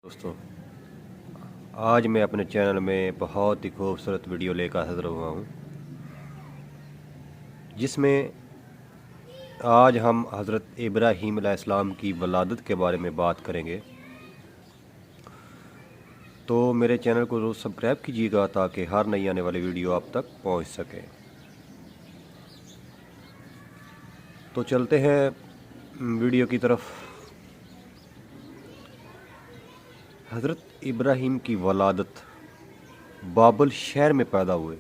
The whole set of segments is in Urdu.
دوستوں، آج میں اپنے چینل میں بہت ہی خوبصورت ویڈیو لے کر حاضر ہوا ہوں، جس میں آج ہم حضرت ابراہیم علیہ السلام کی ولادت کے بارے میں بات کریں گے۔ تو میرے چینل کو ضرور سبسکرائب کیجیے گا تاکہ ہر نئی آنے والی ویڈیو آپ تک پہنچ سکے۔ تو چلتے ہیں ویڈیو کی طرف۔ حضرت ابراہیم کی ولادت بابل شہر میں پیدا ہوئے۔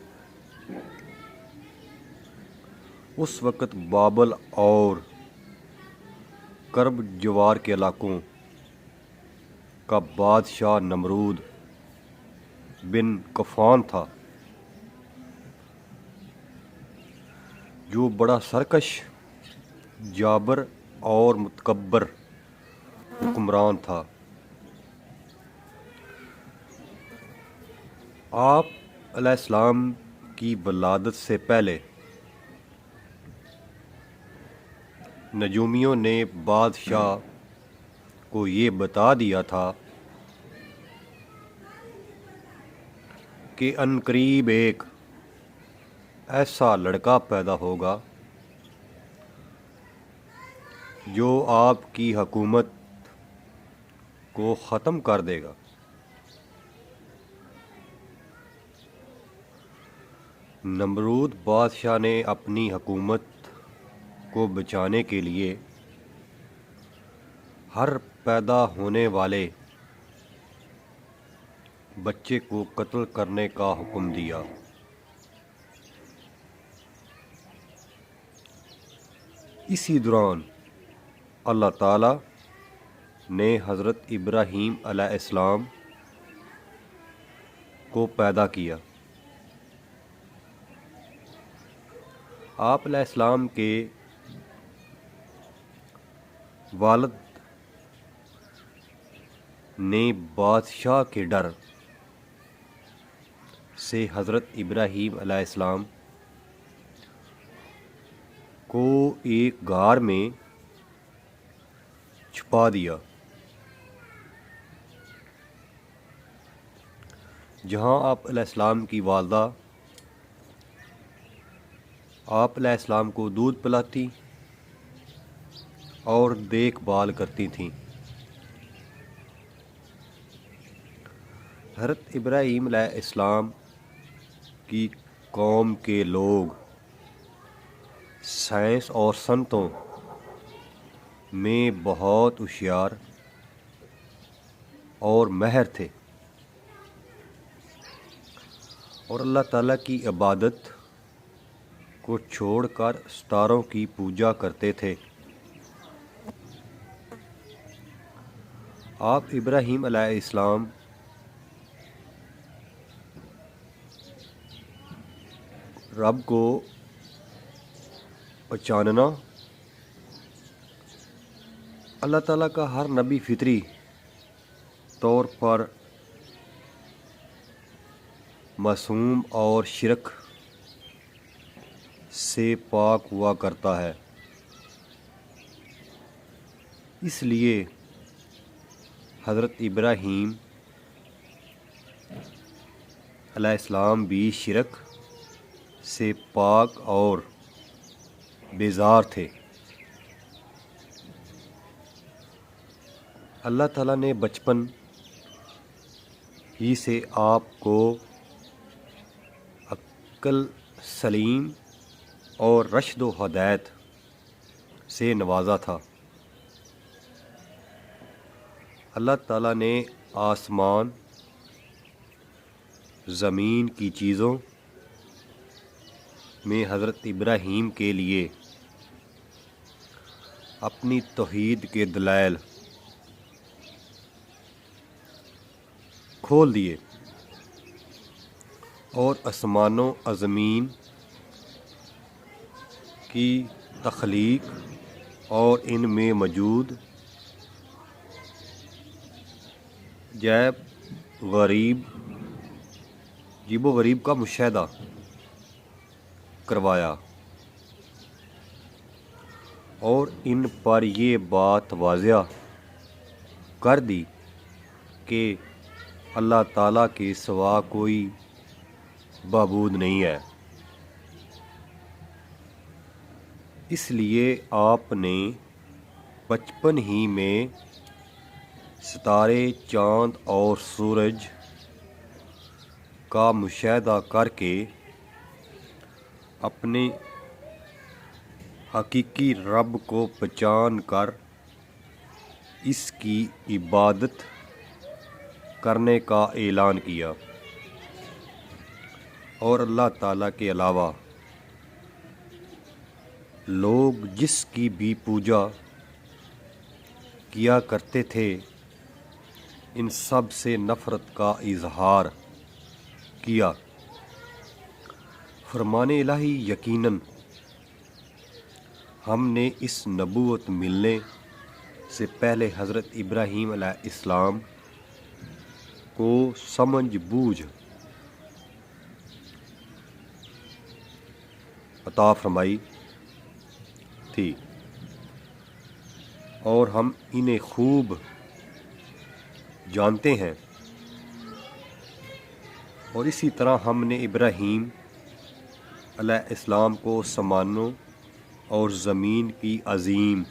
اس وقت بابل اور کرب جوار کے علاقوں کا بادشاہ نمرود بن کفان تھا، جو بڑا سرکش، جابر اور متکبر حکمران تھا۔ آپ علیہ السلام کی ولادت سے پہلے نجومیوں نے بادشاہ کو یہ بتا دیا تھا کہ عنقریب ایک ایسا لڑکا پیدا ہوگا جو آپ کی حکومت کو ختم کر دے گا۔ نمرود بادشاہ نے اپنی حکومت کو بچانے کے لیے ہر پیدا ہونے والے بچے کو قتل کرنے کا حکم دیا۔ اسی دوران اللہ تعالیٰ نے حضرت ابراہیم علیہ السلام کو پیدا کیا۔ آپ علیہ السلام کے والد نے بادشاہ کے ڈر سے حضرت ابراہیم علیہ السلام کو ایک غار میں چھپا دیا، جہاں آپ علیہ السلام کی والدہ آپ علیہ السلام کو دودھ پلاتی اور دیکھ بھال کرتی تھیں۔ حضرت ابراہیم علیہ السلام کی قوم کے لوگ سائنس اور صنعتوں میں بہت ہوشیار اور ماہر تھے، اور اللہ تعالیٰ کی عبادت کو چھوڑ کر ستاروں کی پوجا کرتے تھے۔ آپ ابراہیم علیہ السلام رب کو پہچاننا، اللہ تعالیٰ کا ہر نبی فطری طور پر معصوم اور شرک سے پاک ہوا کرتا ہے، اس لیے حضرت ابراہیم علیہ السلام بھی شرک سے پاک اور بیزار تھے۔ اللہ تعالیٰ نے بچپن ہی سے آپ کو عقل سلیم اور رشد و ہدایت سے نوازا تھا۔ اللہ تعالیٰ نے آسمان، زمین کی چیزوں میں حضرت ابراہیم کے لیے اپنی توحید کے دلائل کھول دیے، اور آسمان و زمین کی تخلیق اور ان میں موجود عجیب و غریب کا مشاہدہ کروایا، اور ان پر یہ بات واضح کر دی کہ اللہ تعالیٰ کے سوا کوئی معبود نہیں ہے، اس لیے آپ نے بچپن ہی میں ستارے، چاند اور سورج کا مشاہدہ کر کے اپنے حقیقی رب کو پہچان کر اس کی عبادت کرنے کا اعلان کیا، اور اللہ تعالیٰ کے علاوہ لوگ جس کی بھی پوجا کیا کرتے تھے ان سب سے نفرت کا اظہار کیا۔ فرمان الہی یقیناً ہم نے اس نبوت ملنے سے پہلے حضرت ابراہیم علیہ السلام کو سمجھ بوجھ عطا فرمائی تھی، اور ہم انہیں خوب جانتے ہیں، اور اسی طرح ہم نے ابراہیم علیہ السلام کو آسمانوں اور زمین کی عظیم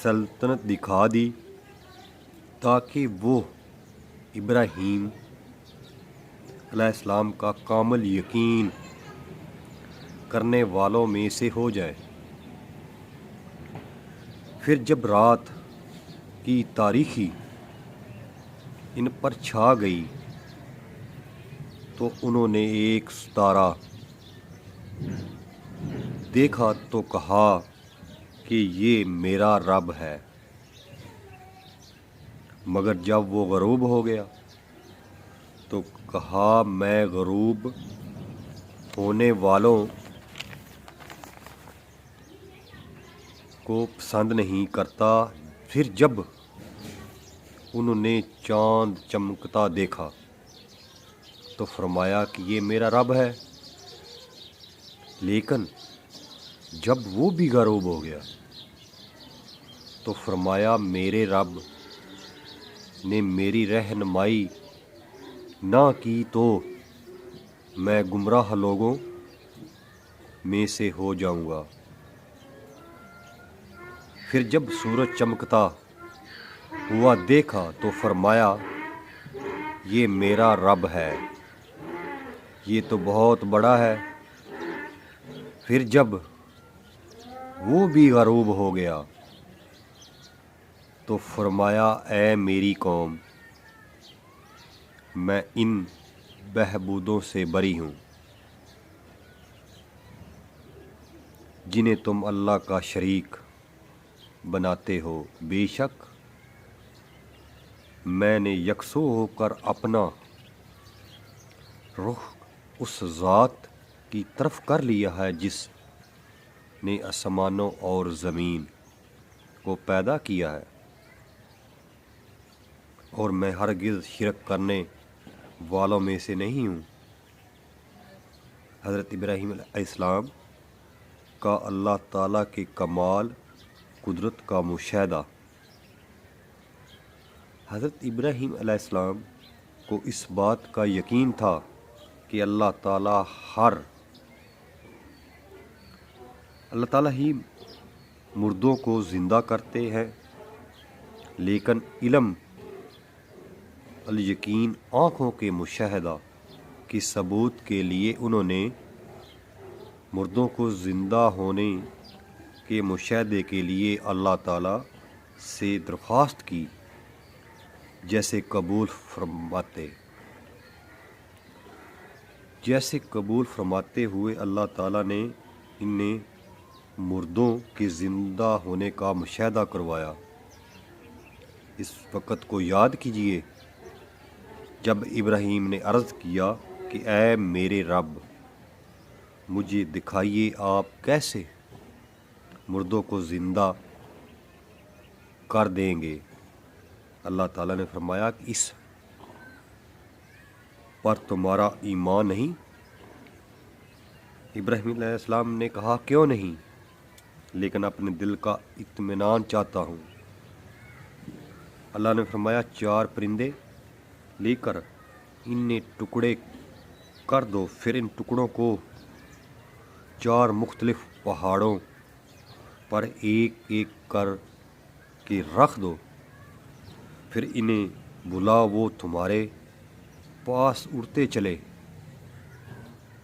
سلطنت دکھا دی تاکہ وہ ابراہیم علیہ السلام کا کامل یقین کرنے والوں میں سے ہو جائے۔ پھر جب رات کی تاریکی ان پر چھا گئی تو انہوں نے ایک ستارہ دیکھا تو کہا کہ یہ میرا رب ہے، مگر جب وہ غروب ہو گیا تو کہا میں غروب ہونے والوں کو پسند نہیں کرتا۔ پھر جب انہوں نے چاند چمکتا دیکھا تو فرمایا کہ یہ میرا رب ہے، لیکن جب وہ بھی غروب ہو گیا تو فرمایا میرے رب نے میری رہنمائی نہ کی تو میں گمراہ لوگوں میں سے ہو جاؤں گا۔ پھر جب سورج چمکتا ہوا دیکھا تو فرمایا یہ میرا رب ہے، یہ تو بہت بڑا ہے۔ پھر جب وہ بھی غروب ہو گیا تو فرمایا اے میری قوم، میں ان بہبودوں سے بری ہوں جنہیں تم اللہ کا شریک بناتے ہو، بے شک میں نے یکسو ہو کر اپنا رخ اس ذات کی طرف کر لیا ہے جس نے آسمانوں اور زمین کو پیدا کیا ہے، اور میں ہرگز شرک کرنے والوں میں سے نہیں ہوں۔ حضرت ابراہیم علیہ السلام کا اللہ تعالیٰ کے کمال قدرت کا مشاہدہ۔ حضرت ابراہیم علیہ السلام کو اس بات کا یقین تھا کہ اللہ تعالیٰ ہی مردوں کو زندہ کرتے ہیں، لیکن علم الیقین آنکھوں کے مشاہدہ کی ثبوت کے لیے انہوں نے مردوں کو زندہ ہونے کے مشاہدے کے لیے اللہ تعالیٰ سے درخواست کی، جیسے قبول فرماتے ہوئے اللہ تعالیٰ نے انہیں مردوں کے زندہ ہونے کا مشاہدہ کروایا۔ اس وقت کو یاد کیجیے جب ابراہیم نے عرض کیا کہ اے میرے رب، مجھے دکھائیے آپ کیسے مردوں کو زندہ کر دیں گے۔ اللہ تعالیٰ نے فرمایا کہ اس پر تمہارا ایمان نہیں؟ ابراہیم علیہ السلام نے کہا کیوں نہیں، لیکن اپنے دل کا اطمینان چاہتا ہوں۔ اللہ نے فرمایا 4 پرندے لے کر انہیں ٹکڑے کر دو، پھر ان ٹکڑوں کو 4 مختلف پہاڑوں پر ایک ایک کر کے رکھ دو، پھر انہیں بلا، وہ تمہارے پاس اڑتے چلے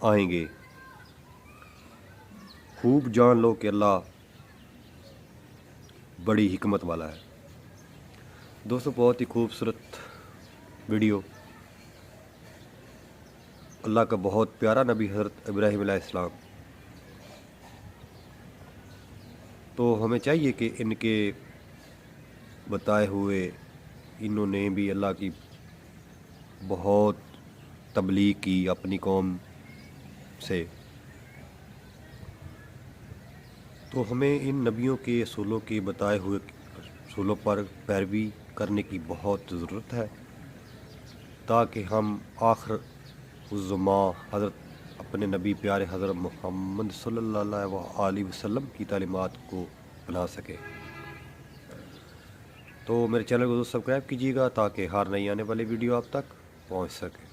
آئیں گے۔ خوب جان لو کہ اللہ بڑی حکمت والا ہے۔ دوستو بہت ہی خوبصورت ویڈیو، اللہ کا بہت پیارا نبی حضرت ابراہیم علیہ السلام، تو ہمیں چاہیے کہ ان کے بتائے ہوئے انہوں نے بھی اللہ کی بہت تبلیغ کی اپنی قوم سے، تو ہمیں ان نبیوں کے اصولوں کے بتائے ہوئے اصولوں پر پیروی کرنے کی بہت ضرورت ہے، تاکہ ہم آخر الزماں حضرت اپنے نبی پیارے حضرت محمد صلی اللہ علیہ وسلم کی تعلیمات کو اپنا سکیں۔ تو میرے چینل کو سبسکرائب کیجیے گا تاکہ ہر نئی آنے والی ویڈیو آپ تک پہنچ سکے۔